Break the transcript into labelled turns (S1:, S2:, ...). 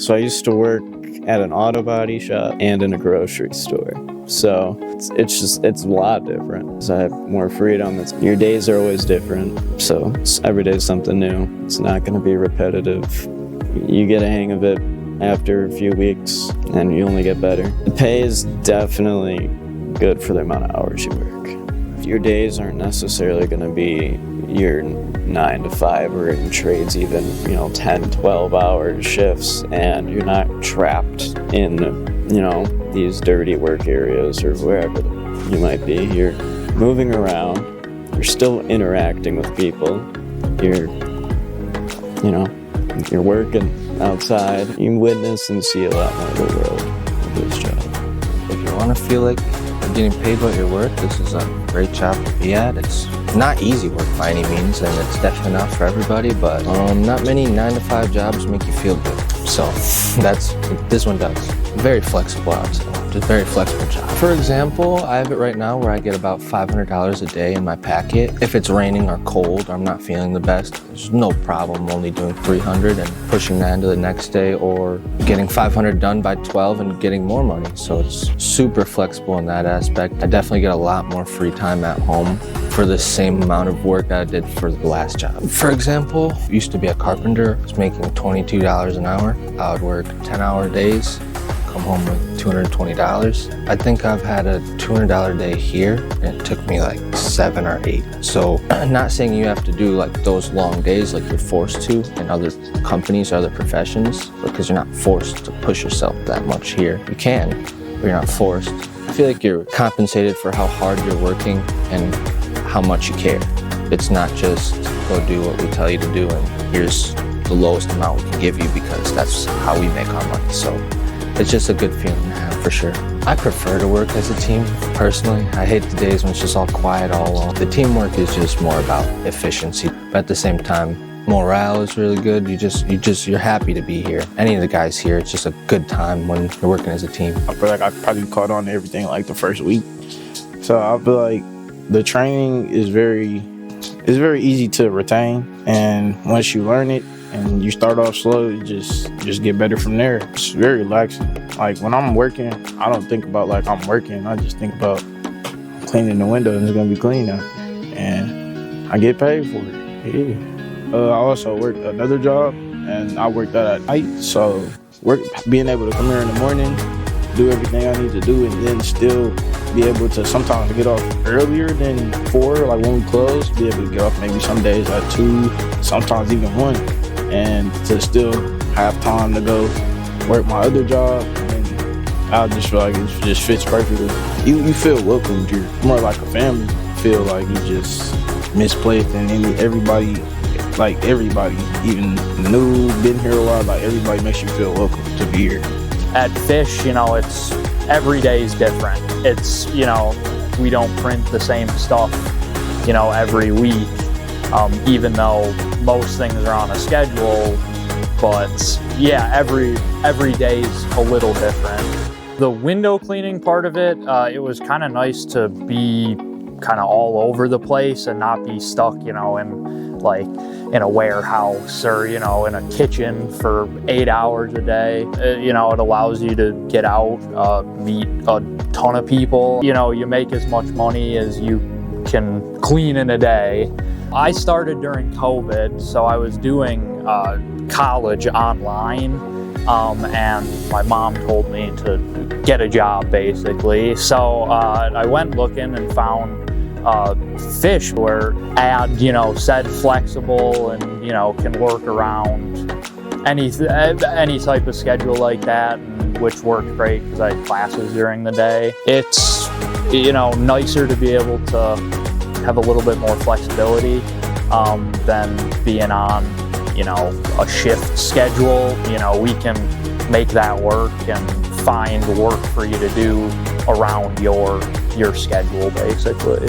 S1: So I used to work at an auto body shop and in a grocery store. So it's a lot different. So I have more freedom. Your days are always different. So every day is something new. It's not going to be repetitive. You get a hang of it after a few weeks and you only get better. The pay is definitely good for the amount of hours you work. Your days aren't necessarily going to be your 9 to 5 or in trades even 10, 12 hour shifts, and you're not trapped in these dirty work areas or wherever you might be. You're moving around, you're still interacting with people, you're working outside. You witness and see a lot more of the world with this job.
S2: If you want to feel like you're getting paid what you're worth, this is a great job to be at. It's not easy work by any means, and it's definitely not for everybody, but not many 9 to 5 jobs make you feel good. So this one does. Very flexible, I would say. Just very flexible job. For example, I have it right now where I get about $500 a day in my packet. If it's raining or cold, or I'm not feeling the best, there's no problem only doing 300 and pushing that into the next day, or getting 500 done by 12 and getting more money. So it's super flexible in that aspect. I definitely get a lot more free time at home for the same amount of work that I did for the last job. For example, I used to be a carpenter, I was making $22 an hour. I would work 10-hour days, come home with $220. I think I've had a $200 day here, and it took me like 7 or 8. So I'm not saying you have to do like those long days like you're forced to in other companies or other professions, because you're not forced to push yourself that much here. You can, but you're not forced. I feel like you're compensated for how hard you're working and how much you care. It's not just go do what we tell you to do and here's the lowest amount we can give you because that's how we make our money. So it's just a good feeling to have for sure. I prefer to work as a team personally. I hate the days when it's just all quiet, all alone. The teamwork is just more about efficiency, but at the same time, morale is really good. You're happy to be here. Any of the guys here, it's just a good time when you're working as a team.
S3: I feel like I probably caught on to everything like the first week. So I feel like the training is very easy to retain, and once you learn it and you start off slow, you just get better from there. It's very relaxing. Like when I'm working, I don't think about like I'm working. I just think about cleaning the window and it's gonna be clean now, and I get paid for it. Yeah. I also worked another job, and I worked that at night. So being able to come here in the morning, do everything I need to do, and then still be able to sometimes get off earlier than 4, like when we close, be able to get off maybe some days at 2, sometimes even 1, and to still have time to go work my other job. And I just feel like it just fits perfectly. You feel welcomed. You're more like a family. You feel like you just misplaced, and everybody, even new, been here a while, like everybody makes you feel welcome to be here.
S4: At Fish, it's every day is different. It's, we don't print the same stuff, every week, even though most things are on a schedule. But yeah, every day is a little different. The window cleaning part of it, it was kind of nice to be kind of all over the place and not be stuck, in a warehouse or, in a kitchen for 8 hours a day. It allows you to get out, meet a ton of people. You make as much money as you can clean in a day. I started during COVID, so I was doing college online, and my mom told me to get a job basically. So I went looking and found Fish, where ad, said flexible and, can work around any type of schedule like that, and which worked great because I had classes during the day. It's, nicer to be able to have a little bit more flexibility than being on, a shift schedule. We can make that work and find work for you to do around your schedule basically.